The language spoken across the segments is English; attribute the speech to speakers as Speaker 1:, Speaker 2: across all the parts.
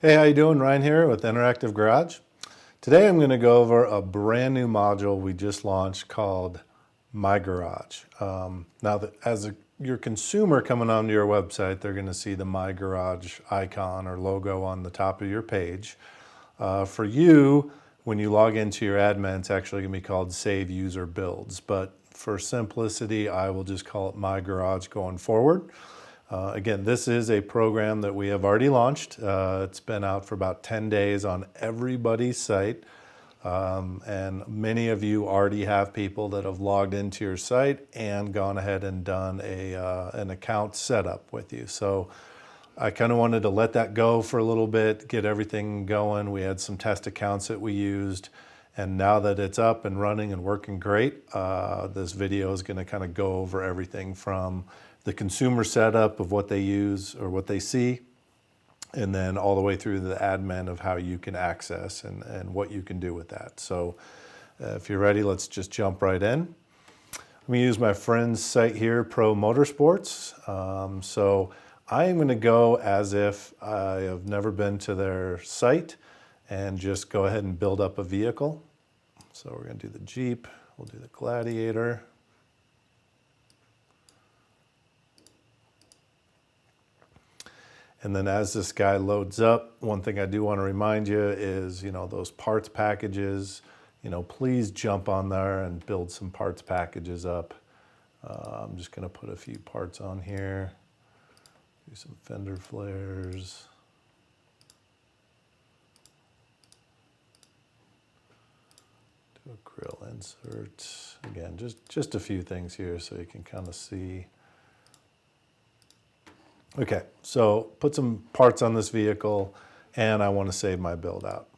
Speaker 1: Hey, how you doing? Ryan here with Interactive Garage. Today I'm going to go over a brand new module we just launched called MyGarage. Now, your consumer coming onto your website, they're going to see the MyGarage icon or logo on the top of your page. For you, when you log into your admin, it's actually going to be called Save User Builds. But for simplicity, I will just call it MyGarage going forward. Again, this is a program that we have already launched. It's been out for about 10 days on everybody's site. And many of you already have people that have logged into your site and gone ahead and done an account setup with you. So I kind of wanted to let that go for a little bit, get everything going. We had some test accounts that we used. And now that it's up and running and working great, this video is going to kind of go over everything from the consumer setup of what they use or what they see, and then all the way through the admin of how you can access and what you can do with that. So if you're ready, let's just jump right in. I'm going to use my friend's site here, Pro Motorsports. So I am going to go as if I have never been to their site and just go ahead and build up a vehicle. So we're going to do the Jeep, we'll do the Gladiator. And then as this guy loads up, one thing I do want to remind you is, those parts packages, please jump on there and build some parts packages up. I'm just going to put a few parts on here, do some fender flares. Do a grill insert. Again, just a few things here so you can kind of see. Okay, so put some parts on this vehicle and I want to save my build out.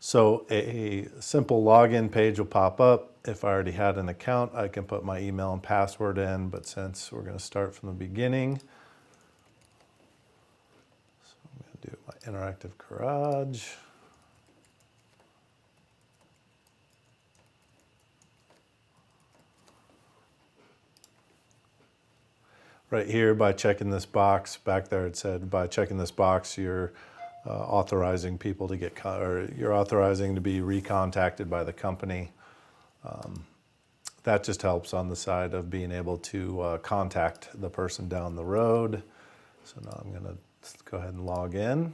Speaker 1: So a simple login page will pop up. If I already had an account, I can put my email and password in, but since we're going to start from the beginning, so I'm going to do my Interactive Garage. Right here, by checking this box, back there it said, by checking this box, you're authorizing people to you're authorizing to be recontacted by the company. That just helps on the side of being able to contact the person down the road. So now I'm going to go ahead and log in.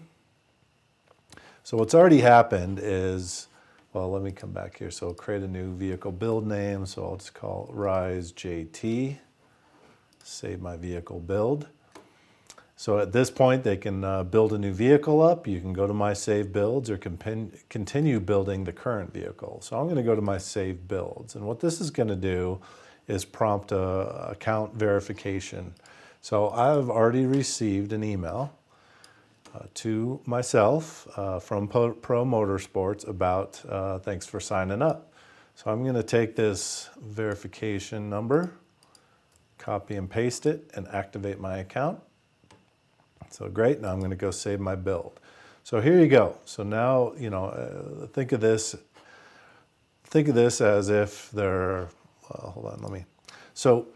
Speaker 1: So what's already happened is, well, let me come back here. So create a new vehicle build name. So I'll just call it Rise JT. Save my vehicle build. So at this point, they can build a new vehicle up. You can go to my save builds or continue building the current vehicle. So I'm going to go to my save builds. And what this is going to do is prompt a account verification. So I've already received an email to myself from Pro Motorsports about thanks for signing up. So I'm going to take this verification number, copy and paste it, and activate my account. So great, now I'm going to go save my build. So here you go. So now, think of this as if they're, hold on, so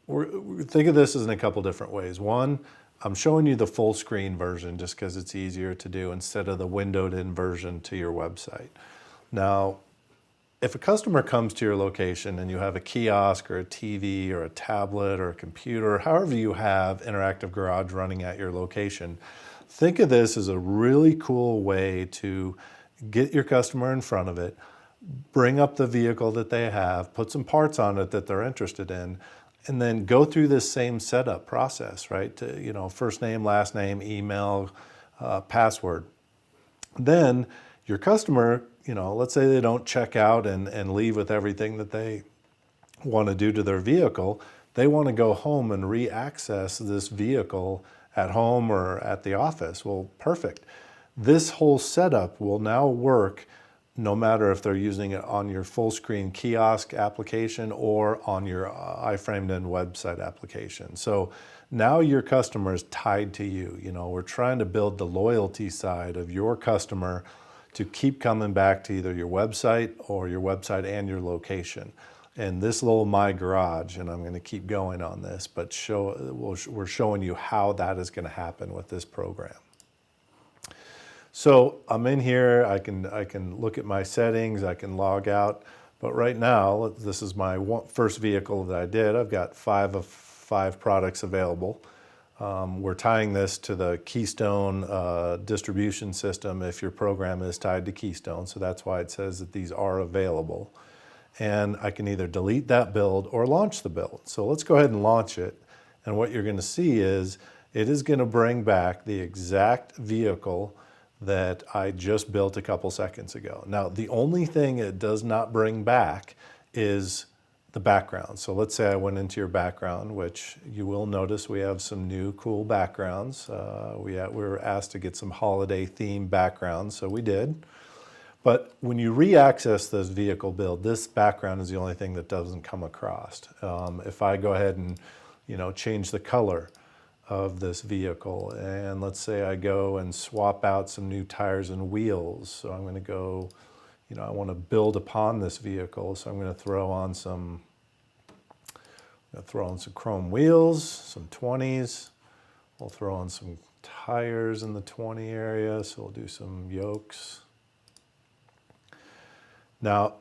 Speaker 1: think of this as in a couple different ways. One, I'm showing you the full screen version just because it's easier to do instead of the windowed in version to your website. Now, if a customer comes to your location and you have a kiosk or a TV or a tablet or a computer, however you have Interactive Garage running at your location, think of this as a really cool way to get your customer in front of it, bring up the vehicle that they have, put some parts on it that they're interested in, and then go through this same setup process, right? First name, last name, email, password. Then your customer, let's say they don't check out and leave with everything that they want to do to their vehicle. They want to go home and re-access this vehicle at home or at the office. Well, perfect. This whole setup will now work no matter if they're using it on your full screen kiosk application or on your iframed in website application. So now your customer is tied to you. We're trying to build the loyalty side of your customer to keep coming back to either your website or your website and your location. And this little MyGarage, and I'm going to keep going on this, but we're showing you how that is going to happen with this program. So I'm in here, I can look at my settings, I can log out, but right now, this is my first vehicle that I did. I've got 5 of 5 products available. We're tying this to the Keystone distribution system if your program is tied to Keystone, so that's why it says that these are available. And I can either delete that build or launch the build. So let's go ahead and launch it. And what you're going to see is it is going to bring back the exact vehicle that I just built a couple seconds ago. Now, the only thing it does not bring back is the background. So let's say I went into your background, which you will notice we have some new cool backgrounds. We were asked to get some holiday themed backgrounds, so we did. But when you re-access this vehicle build, this background is the only thing that doesn't come across. If I go ahead and change the color of this vehicle, and let's say I go and swap out some new tires and wheels. So I'm going to go, I want to build upon this vehicle, so I'm going to throw on some chrome wheels, some 20s. We'll throw on some tires in the 20 area, so we'll do some yokes. Now,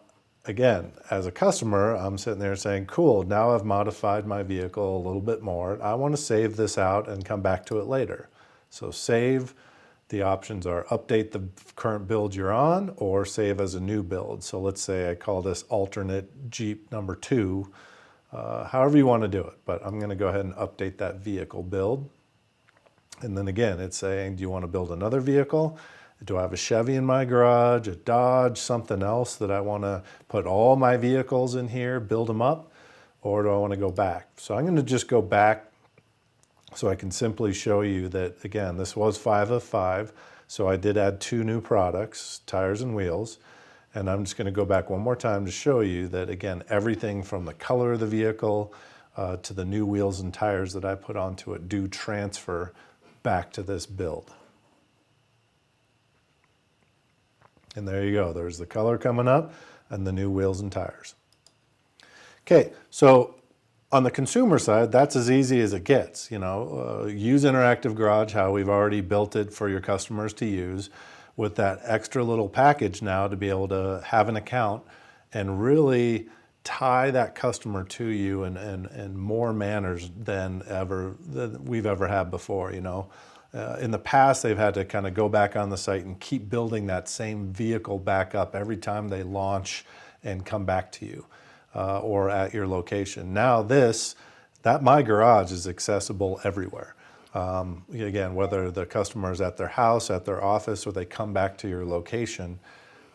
Speaker 1: again, as a customer, I'm sitting there saying, cool, now I've modified my vehicle a little bit more. I want to save this out and come back to it later. So save, the options are update the current build you're on or save as a new build. So let's say I call this alternate Jeep number 2, however you want to do it. But I'm going to go ahead and update that vehicle build. And then again, it's saying, do you want to build another vehicle? Do I have a Chevy in my garage, a Dodge, something else that I want to put all my vehicles in here, build them up, or do I want to go back? So I'm going to just go back so I can simply show you that, again, this was 5 of 5, so I did add 2 new products, tires and wheels, and I'm just going to go back one more time to show you that, again, everything from the color of the vehicle to the new wheels and tires that I put onto it do transfer back to this build. And there you go, there's the color coming up and the new wheels and tires. Okay, so on the consumer side, that's as easy as it gets. Use Interactive Garage, how we've already built it for your customers to use, with that extra little package now to be able to have an account and really tie that customer to you in more manners than we've ever had before. In the past, they've had to kind of go back on the site and keep building that same vehicle back up every time they launch and come back to you or at your location. Now that MyGarage is accessible everywhere. Again, whether the customer is at their house, at their office, or they come back to your location,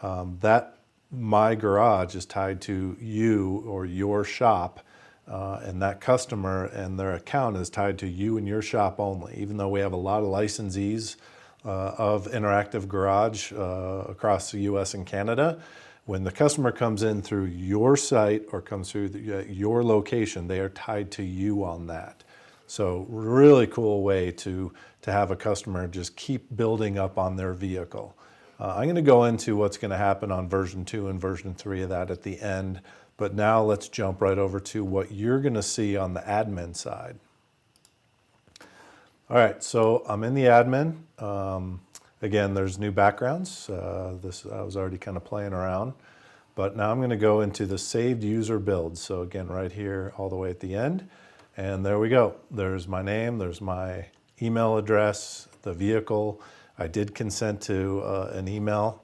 Speaker 1: that MyGarage is tied to you or your shop. And that customer and their account is tied to you and your shop only. Even though we have a lot of licensees of Interactive Garage across the US and Canada, when the customer comes in through your site or comes through your location, they are tied to you on that. So really cool way to have a customer just keep building up on their vehicle. I'm going to go into what's going to happen on version 2 and version 3 of that at the end. But now let's jump right over to what you're going to see on the admin side. All right, so I'm in the admin. Again, there's new backgrounds. I was already kind of playing around. But now I'm going to go into the saved user build. So again, right here all the way at the end. And there we go. There's my name. There's my email address, the vehicle. I did consent to an email.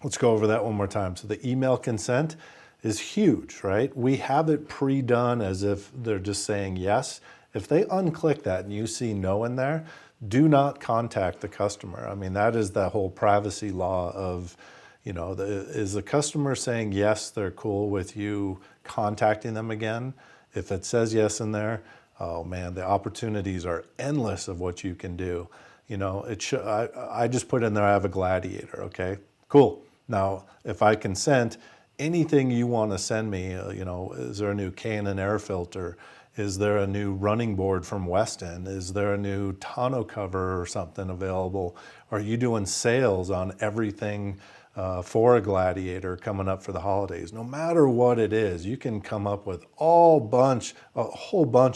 Speaker 1: Let's go over that one more time. So the email consent is huge, right? We have it pre-done as if they're just saying yes. If they unclick that and you see no in there, do not contact the customer. I mean, that is the whole privacy law of, is the customer saying yes, they're cool with you contacting them again? If it says yes in there, oh man, the opportunities are endless of what you can do. I just put in there, I have a Gladiator, okay? Cool. Now, if I consent, anything you want to send me, is there a new K&N air filter? Is there a new running board from Weston? Is there a new tonneau cover or something available? Are you doing sales on everything for a Gladiator coming up for the holidays? No matter what it is, you can come up with a whole bunch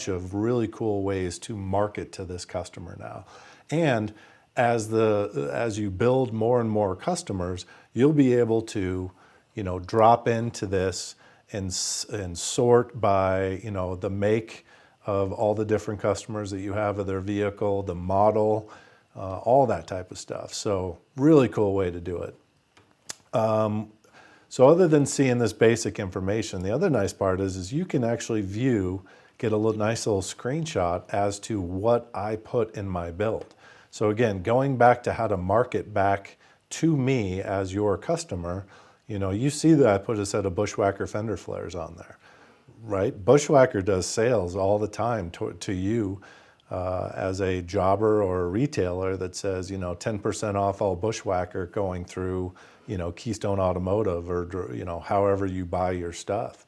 Speaker 1: of really cool ways to market to this customer now. And as you build more and more customers, you'll be able to, drop into this and sort by, the make of all the different customers that you have of their vehicle, the model, all that type of stuff. So really cool way to do it. So other than seeing this basic information, the other nice part is you can actually get a nice little screenshot as to what I put in my build. So again, going back to how to market back to me as your customer, you see that I put a set of Bushwhacker fender flares on there, right? Bushwhacker does sales all the time to you as a jobber or a retailer that says, 10% off all Bushwhacker going through, Keystone Automotive or, however you buy your stuff.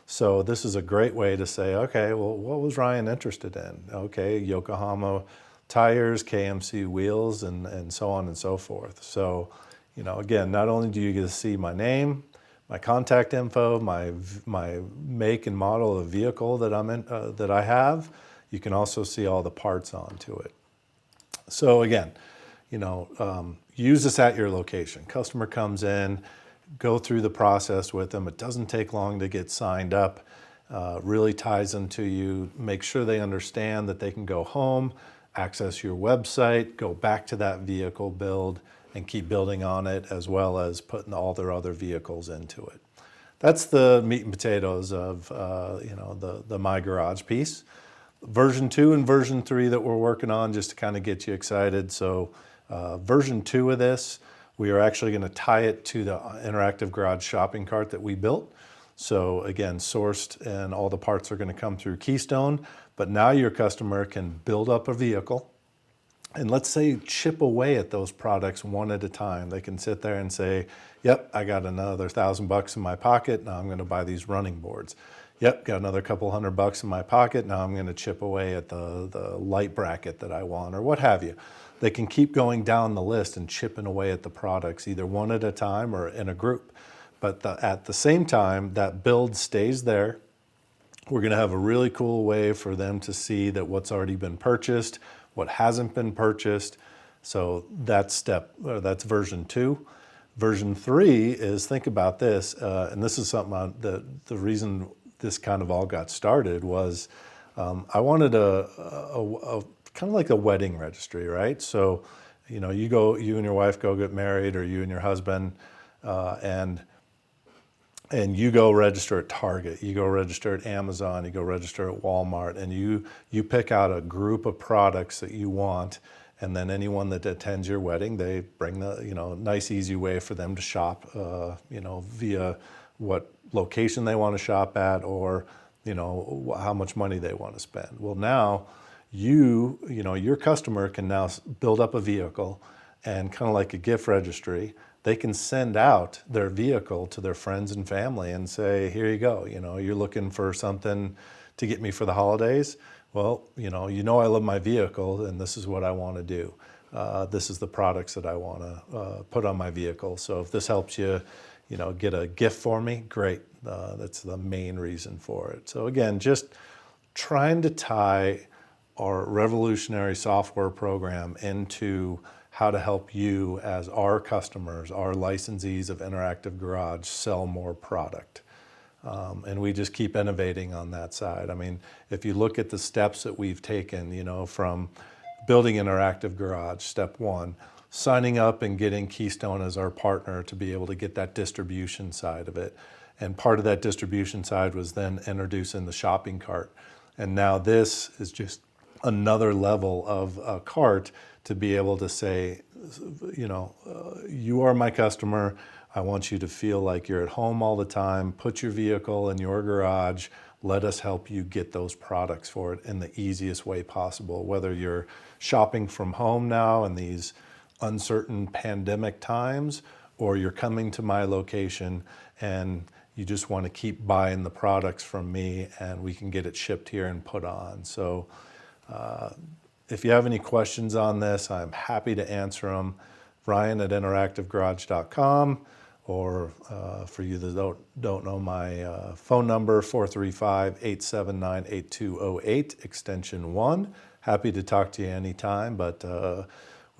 Speaker 1: So this is a great way to say, okay, well, what was Ryan interested in? Okay, Yokohama tires, KMC wheels, and so on and so forth. So, again, not only do you get to see my name, my contact info, my make and model of vehicle that that I have, you can also see all the parts onto it. So again, use this at your location. Customer comes in, go through the process with them. It doesn't take long to get signed up. Really ties them to you. Make sure they understand that they can go home, access your website, go back to that vehicle build, and keep building on it, as well as putting all their other vehicles into it. That's the meat and potatoes of the MyGarage piece. Version 2 and version 3 that we're working on, just to kind of get you excited. So version 2 of this, we are actually going to tie it to the interactive garage shopping cart that we built. So again, sourced, and all the parts are going to come through Keystone. But now your customer can build up a vehicle and, let's say, chip away at those products one at a time. They can sit there and say, yep, I got another $1,000 in my pocket. Now I'm going to buy these running boards. Yep, got another couple $100 in my pocket. Now I'm going to chip away at the light bracket that I want, or what have you. They can keep going down the list and chipping away at the products, either one at a time or in a group. But at the same time, that build stays there. We're going to have a really cool way for them to see that what's already been purchased, what hasn't been purchased. So that's version 2. Version 3 is, think about this, and this is something the reason this kind of all got started was I wanted a kind of like a wedding registry, right? So, you and your wife go get married, or you and your husband, and you go register at Target, you go register at Amazon, you go register at Walmart, and you pick out a group of products that you want, and then anyone that attends your wedding, they bring the, nice easy way for them to shop, via what location they want to shop at, or, how much money they want to spend. Well, now your customer can now build up a vehicle, and kind of like a gift registry, they can send out their vehicle to their friends and family and say, here you go, you're looking for something to get me for the holidays. Well, I love my vehicle, and this is what I want to do. This is the products that I want to put on my vehicle. So if this helps you, get a gift for me, great. That's the main reason for it. So again, just trying to tie our revolutionary software program into how to help you as our customers, our licensees of Interactive Garage, sell more product. And we just keep innovating on that side. I mean, if you look at the steps that we've taken, from building Interactive Garage, step 1, signing up and getting Keystone as our partner to be able to get that distribution side of it. And part of that distribution side was then introducing the shopping cart. And now this is just another level of a cart to be able to say, you are my customer. I want you to feel like you're at home all the time. Put your vehicle in your garage. Let us help you get those products for it in the easiest way possible. Whether you're shopping from home now in these uncertain pandemic times, or you're coming to my location and you just want to keep buying the products from me, and we can get it shipped here and put on. So if you have any questions on this, I'm happy to answer them. Ryan@interactivegarage.com, or for you that don't know my phone number, 435-879-8208, extension 1. Happy to talk to you anytime, but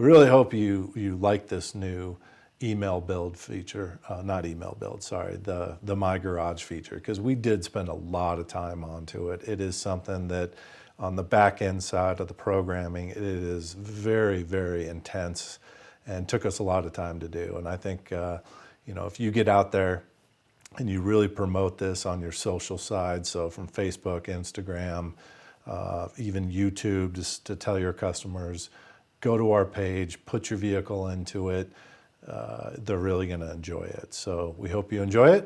Speaker 1: we really hope you like this new email build feature, not email build, sorry, the MyGarage feature, because we did spend a lot of time onto it. It is something that on the back end side of the programming, it is very, very intense and took us a lot of time to do. And I think, if you get out there and you really promote this on your social side, so from Facebook, Instagram, even YouTube, just to tell your customers, go to our page, put your vehicle into it, they're really going to enjoy it. So we hope you enjoy it.